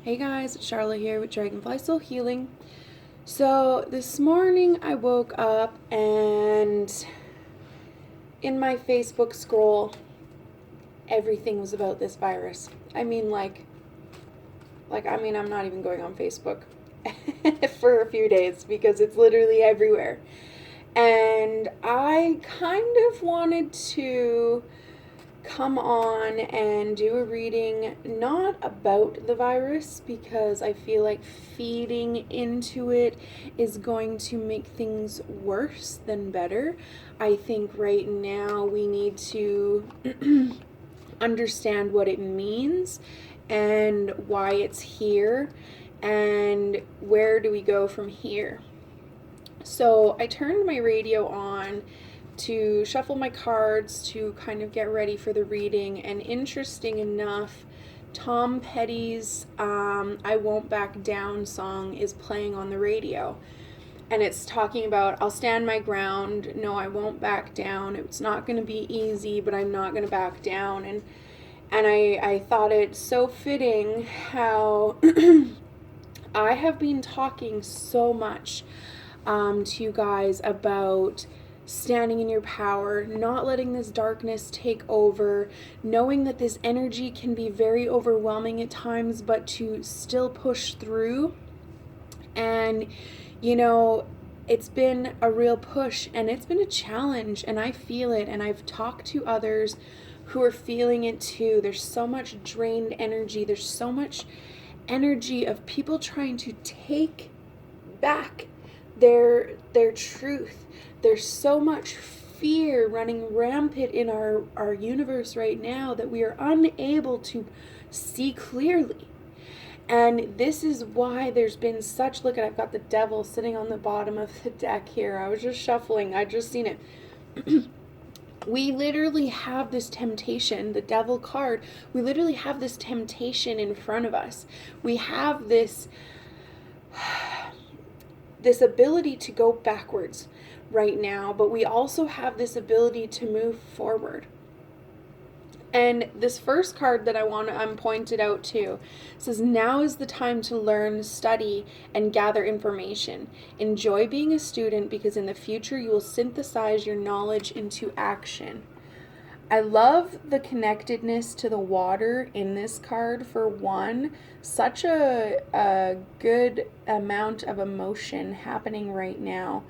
Hey guys, it's Charlotte here with Dragonfly Soul Healing. So this morning I woke up and in my Facebook scroll, everything was about this virus. I mean, I'm not even going on Facebook for a few days because it's literally everywhere. And I kind of wanted to come on and do a reading not about the virus because I feel like feeding into it is going to make things worse than better. I think right now we need to understand what it means and why it's here and where do we go from here. So I turned my radio on to shuffle my cards to kind of get ready for the reading, and interesting enough, Tom Petty's I Won't Back Down song is playing on the radio, and it's talking about I'll stand my ground, no I won't back down, it's not going to be easy but I'm not going to back down. And I thought it so fitting how I have been talking so much to you guys about standing in your power, not letting this darkness take over, knowing that this energy can be very overwhelming at times, but to still push through. And, you know, it's been a real push and it's been a challenge, and I feel it, and I've talked to others who are feeling it too. There's so much drained energy. There's so much energy of people trying to take back their truth. There's so much fear running rampant in our universe right now that we are unable to see clearly. And this is why there's been such, look at, I've got the devil sitting on the bottom of the deck here. I was just shuffling, I just seen it. We literally have this temptation, the devil card, we literally have this temptation in front of us. We have this ability to go backwards right now, but we also have this ability to move forward. And this first card that I'm pointed out to says, now is the time to learn, study, and gather information. Enjoy being a student because in the future you will synthesize your knowledge into action. I love the connectedness to the water in this card for one. Such a good amount of emotion happening right now.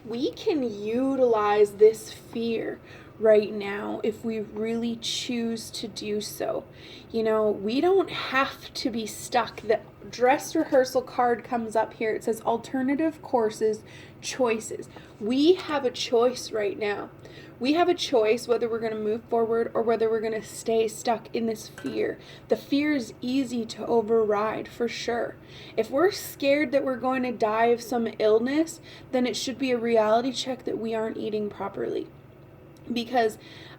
We can utilize this fear right now if we really choose to do so. You know, we don't have to be stuck. The dress rehearsal card comes up here. It says alternative courses, choices. We have a choice right now. We have a choice whether we're going to move forward or whether we're going to stay stuck in this fear. The fear is easy to override for sure. If we're scared that we're going to die of some illness, then it should be a reality check that we aren't eating properly. Because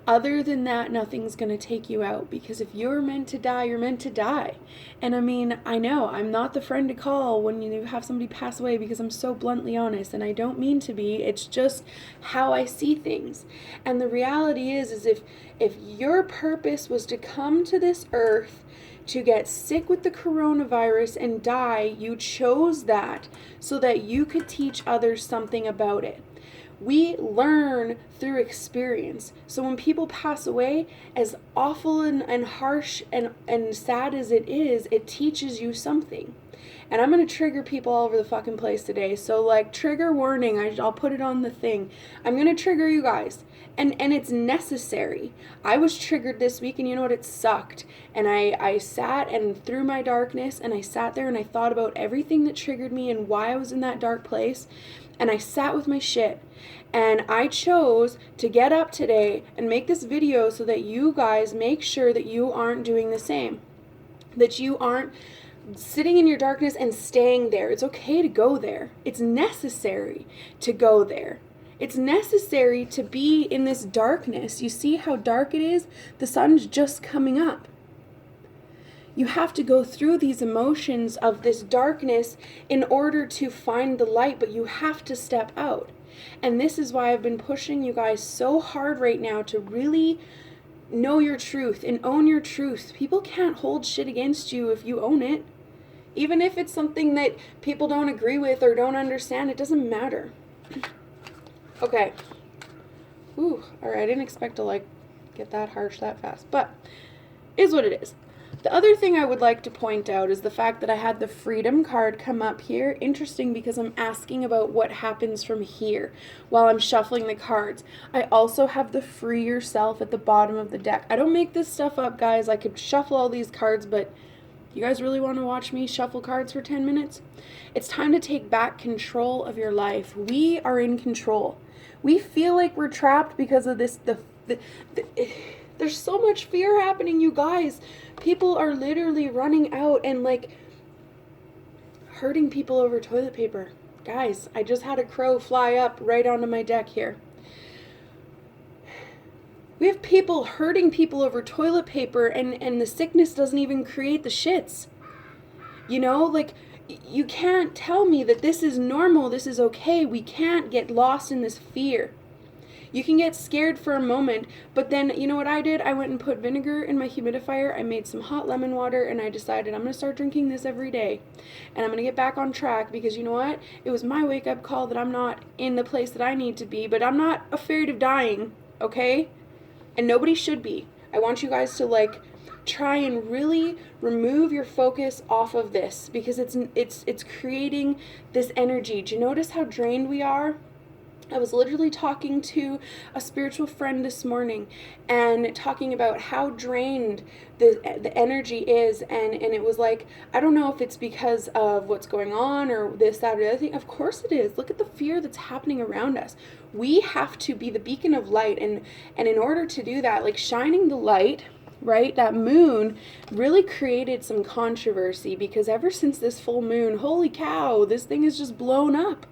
other than that, nothing's going to take you out. Because if you're meant to die, you're meant to die. And I mean, I know I'm not the friend to call when you have somebody pass away because I'm so bluntly honest, and I don't mean to be. It's just how I see things. And the reality is if your purpose was to come to this earth to get sick with the coronavirus and die, you chose that so that you could teach others something about it. We learn through experience. So when people pass away, as awful and harsh and sad as it is, it teaches you something. And I'm going to trigger people all over the fucking place today. So like, trigger warning, I'll put it on the thing. I'm going to trigger you guys. And it's necessary. I was triggered this week, and you know what? It sucked. And I sat and through my darkness, and I sat there and I thought about everything that triggered me and why I was in that dark place. And I sat with my shit. And I chose to get up today and make this video so that you guys make sure that you aren't doing the same. That you aren't sitting in your darkness and staying there. It's okay to go there. It's necessary to go there. It's necessary to be in this darkness. You see how dark it is? The sun's just coming up. You have to go through these emotions of this darkness in order to find the light, but you have to step out. And this is why I've been pushing you guys so hard right now to really know your truth and own your truth. People can't hold shit against you if you own it. Even if it's something that people don't agree with or don't understand, it doesn't matter. Okay. Ooh, alright, I didn't expect to, like, get that harsh that fast. But, is what it is. The other thing I would like to point out is the fact that I had the freedom card come up here. Interesting, because I'm asking about what happens from here while I'm shuffling the cards. I also have the free yourself at the bottom of the deck. I don't make this stuff up, guys. I could shuffle all these cards, but you guys really want to watch me shuffle cards for 10 minutes? It's time to take back control of your life. We are in control. We feel like we're trapped because of this. There's so much fear happening, you guys. People are literally running out and, like, hurting people over toilet paper. Guys, I just had a crow fly up right onto my deck here. We have people hurting people over toilet paper, and the sickness doesn't even create the shits. You know, like, you can't tell me that this is normal, this is okay. We can't get lost in this fear. You can get scared for a moment, but then, you know what I did? I went and put vinegar in my humidifier, I made some hot lemon water, and I decided I'm going to start drinking this every day. And I'm going to get back on track, because you know what? It was my wake-up call that I'm not in the place that I need to be, but I'm not afraid of dying, okay? And nobody should be. I want you guys to, like, try and really remove your focus off of this, because it's creating this energy. Do you notice how drained we are? I was literally talking to a spiritual friend this morning and talking about how drained the energy is, and it was like, I don't know if it's because of what's going on or this, that, or the other thing. Of course it is. Look at the fear that's happening around us. We have to be the beacon of light, and in order to do that, like shining the light, right, that moon really created some controversy, because ever since this full moon, holy cow, this thing is just blown up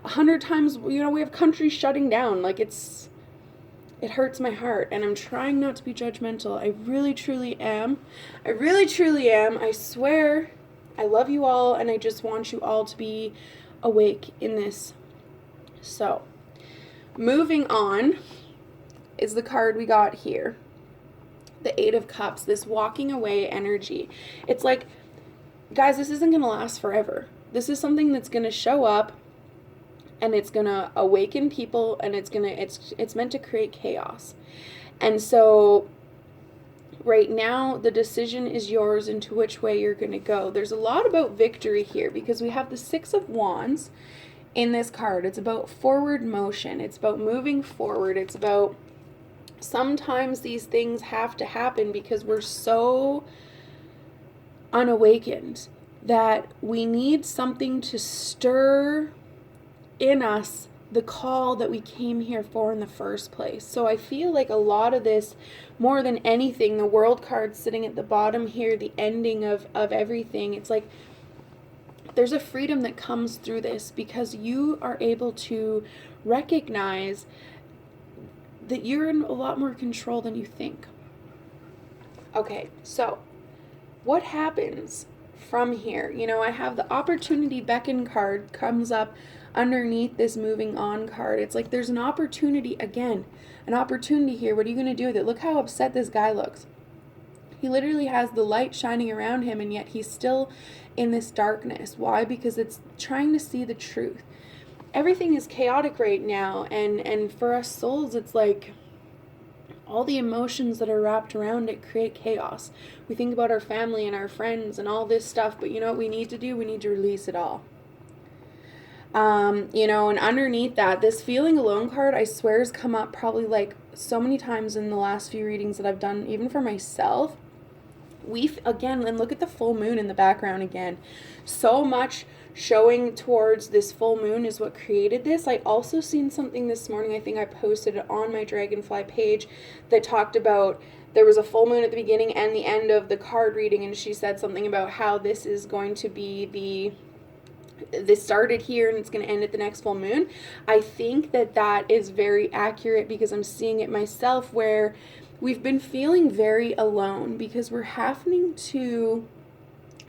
100 times. You know, we have countries shutting down. Like, it hurts my heart, and I'm trying not to be judgmental. I really truly am. I swear, I love you all, and I just want you all to be awake in this. So, moving on is the card we got here. The Eight of Cups, this walking away energy. It's like, guys, this isn't going to last forever. This is something that's going to show up, and it's going to awaken people, and it's meant to create chaos. And so right now, the decision is yours into which way you're going to go. There's a lot about victory here, because we have the Six of Wands in this card. It's about forward motion. It's about moving forward. It's about, sometimes these things have to happen because we're so unawakened that we need something to stir in us the call that we came here for in the first place. So I feel like a lot of this, more than anything, the World card sitting at the bottom here, the ending of everything, it's like there's a freedom that comes through this, because you are able to recognize that you're in a lot more control than you think. Okay, so what happens from here? You know, I have the Opportunity Beckon card comes up underneath this Moving On card. It's like there's an opportunity, again, an opportunity here. What are you going to do with it? Look how upset this guy looks. He literally has the light shining around him, and yet he's still in this darkness. Why? Because it's trying to see the truth. Everything is chaotic right now, and for us souls, it's like all the emotions that are wrapped around it create chaos. We think about our family and our friends and all this stuff, but you know what we need to do? We need to release it all. You know, and underneath that, this Feeling Alone card, I swear, has come up probably like so many times in the last few readings that I've done, even for myself. Again, and look at the full moon in the background again. So much showing towards this full moon is what created this. I also seen something this morning, I think I posted it on my Dragonfly page, that talked about there was a full moon at the beginning and the end of the card reading, and she said something about how this is going to be this started here and it's going to end at the next full moon. I think that is very accurate, because I'm seeing it myself, where we've been feeling very alone because we're having to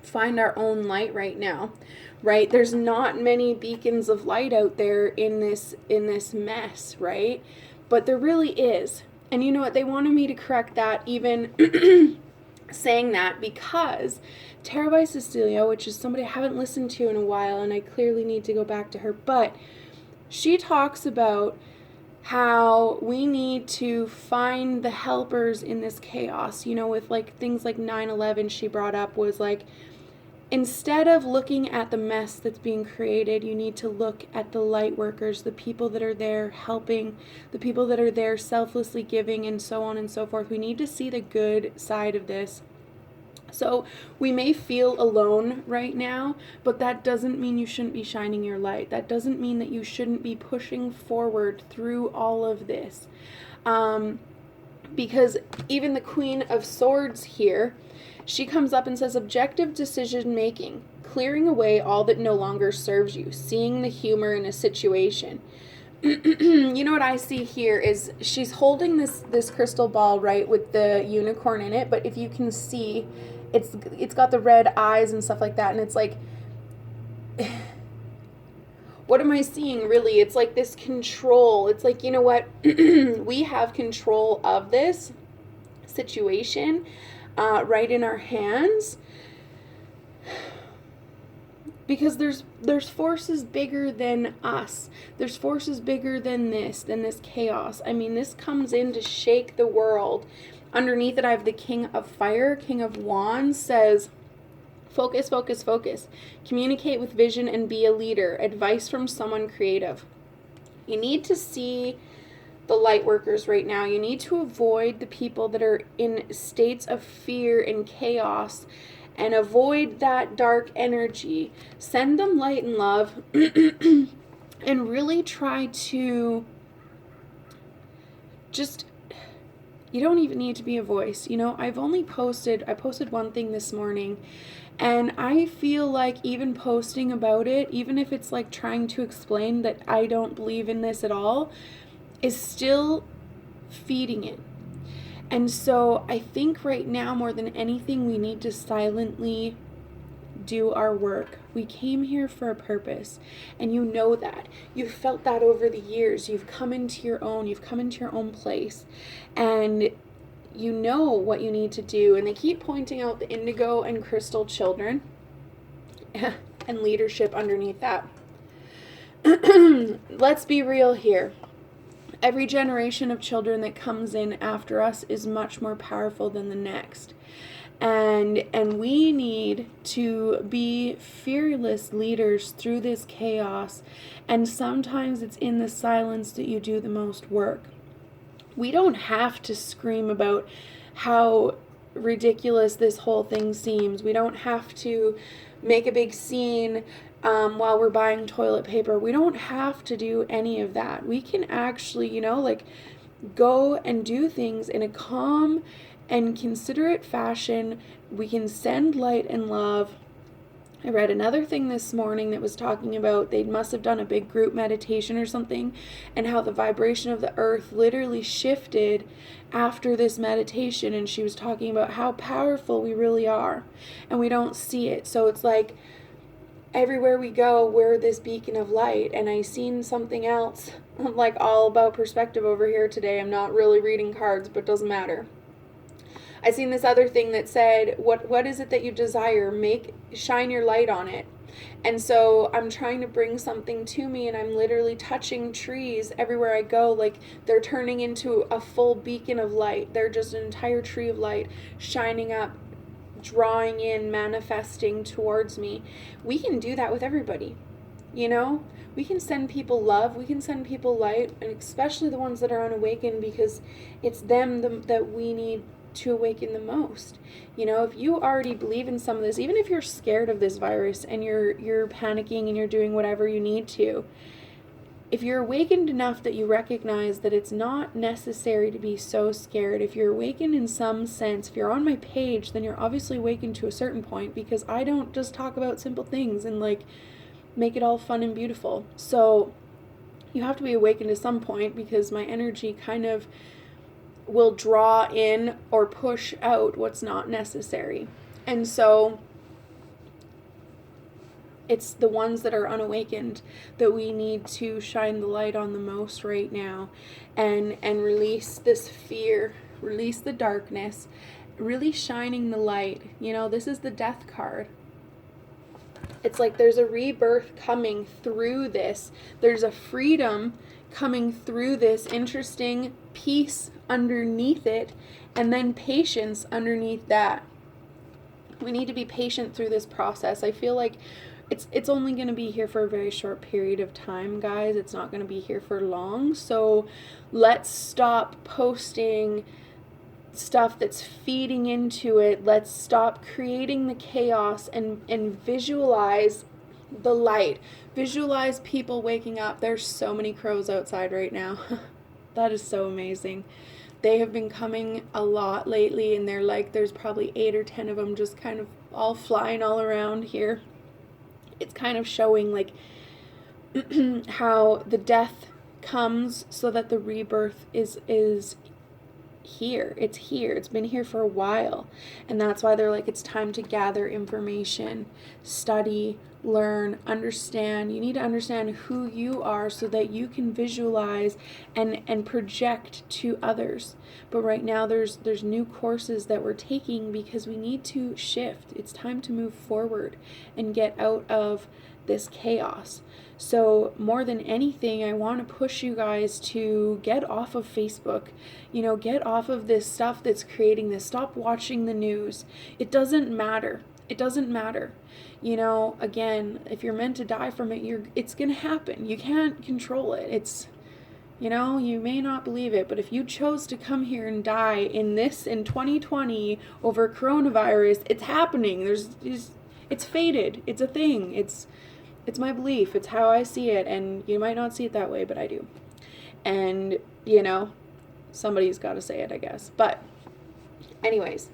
find our own light right now, right? There's not many beacons of light out there in this mess, right? But there really is. And you know what? They wanted me to correct that, even saying that, because Tara by Cecilia, which is somebody I haven't listened to in a while, and I clearly need to go back to her, but she talks about how we need to find the helpers in this chaos, you know, with like things like 9/11 she brought up was like, instead of looking at the mess that's being created, you need to look at the light workers, the people that are there helping, the people that are there selflessly giving, and so on and so forth. We need to see the good side of this. So we may feel alone right now, but that doesn't mean you shouldn't be shining your light. That doesn't mean that you shouldn't be pushing forward through all of this. Because even the Queen of Swords here, she comes up and says, objective decision making, clearing away all that no longer serves you, seeing the humor in a situation. You know what I see here is she's holding this crystal ball, right, with the unicorn in it, but if you can see, it's got the red eyes and stuff like that, and it's like, what am I seeing really? It's like this control. It's like, you know what, we have control of this situation right in our hands, because there's forces bigger than us. There's forces bigger than this chaos. I mean, this comes in to shake the world. Underneath it, I have the King of Fire. King of Wands says, focus, focus, focus. Communicate with vision and be a leader. Advice from someone creative. You need to see the light workers right now. You need to avoid the people that are in states of fear and chaos, and avoid that dark energy. Send them light and love and really try to just, you don't even need to be a voice. You know, I posted one thing this morning, and I feel like even posting about it, even if it's like trying to explain that I don't believe in this at all, is still feeding it. And so I think right now, more than anything, we need to silently do our work. We came here for a purpose, and you know that. You've felt that over the years. You've come into your own place, and you know what you need to do. And they keep pointing out the indigo and crystal children and leadership underneath that. Let's be real here. Every generation of children that comes in after us is much more powerful than the next. And we need to be fearless leaders through this chaos. And sometimes it's in the silence that you do the most work. We don't have to scream about how ridiculous this whole thing seems. We don't have to make a big scene while we're buying toilet paper. We don't have to do any of that. We can actually, you know, like, go and do things in a calm and considerate fashion. We can send light and love. I read another thing this morning that was talking about they must have done a big group meditation or something, and how the vibration of the earth literally shifted after this meditation, and she was talking about how powerful we really are, and we don't see it. So it's like, everywhere we go, we're this beacon of light. And I seen something else. I'm like all about perspective over here today. I'm not really reading cards, but doesn't matter. I seen this other thing that said, what is it that you desire? Shine your light on it. And so I'm trying to bring something to me, and I'm literally touching trees everywhere I go. Like, they're turning into a full beacon of light. They're just an entire tree of light shining up, drawing in, manifesting towards me. We can do that with everybody. You know, we can send people love, we can send people light, and especially the ones that are unawakened, because it's them that we need to awaken the most. You know, if you already believe in some of this, even if you're scared of this virus and you're panicking and you're doing whatever you need to, if you're awakened enough that you recognize that it's not necessary to be so scared, if you're awakened in some sense, if you're on my page, then you're obviously awakened to a certain point, because I don't just talk about simple things and like make it all fun and beautiful. So you have to be awakened to some point, because my energy kind of will draw in or push out what's not necessary. And so It's the ones that are unawakened that we need to shine the light on the most right now, and release this fear, release the darkness, really shining the light. This is the Death card. It's like there's a rebirth coming through this. There's a freedom coming through this, interesting peace underneath it, and then patience underneath that. We need to be patient through this process. I feel like it's only going to be here for a very short period of time, guys. It's not going to be here for long. So let's stop posting stuff that's feeding into it. Let's stop creating the chaos and visualize the light. Visualize people waking up. There's so many crows outside right now. That is so amazing. They have been coming a lot lately, and there's probably 8 or 10 of them just kind of all flying all around here. It's kind of showing like how the death comes so that the rebirth is here. It's here. It's been here for a while. And that's why they're like, it's time to gather information, study, learn, understand. You need to understand who you are so that you can visualize and project to others. But right now there's new courses that we're taking because we need to shift. It's time to move forward and get out of this chaos. So more than anything, I want to push you guys to get off of Facebook. Get off of this stuff that's creating this. Stop watching the news. It doesn't matter. It doesn't matter. Again, if you're meant to die from it, it's going to happen. You can't control it. It's, you may not believe it, but if you chose to come here and die in 2020 over coronavirus, it's happening. It's fated. It's a thing. It's my belief. It's how I see it. And you might not see it that way, but I do. And, somebody's got to say it, I guess. But anyways,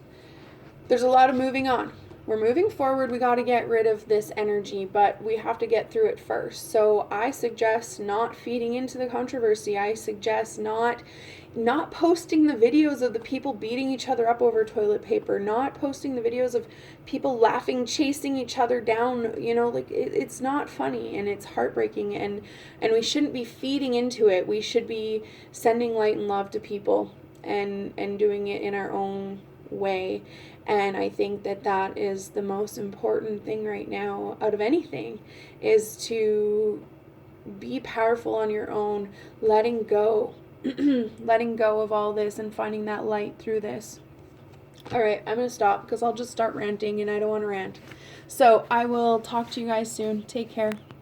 there's a lot of moving on. We're moving forward. We got to get rid of this energy, but we have to get through it first. So I suggest not feeding into the controversy. I suggest not posting the videos of the people beating each other up over toilet paper, not posting the videos of people laughing, chasing each other down. It's not funny, and it's heartbreaking, and we shouldn't be feeding into it. We should be sending light and love to people and doing it in our own way. And I think that is the most important thing right now out of anything, is to be powerful on your own, letting go of all this and finding that light through this. All right, I'm going to stop because I'll just start ranting, and I don't want to rant. So I will talk to you guys soon. Take care.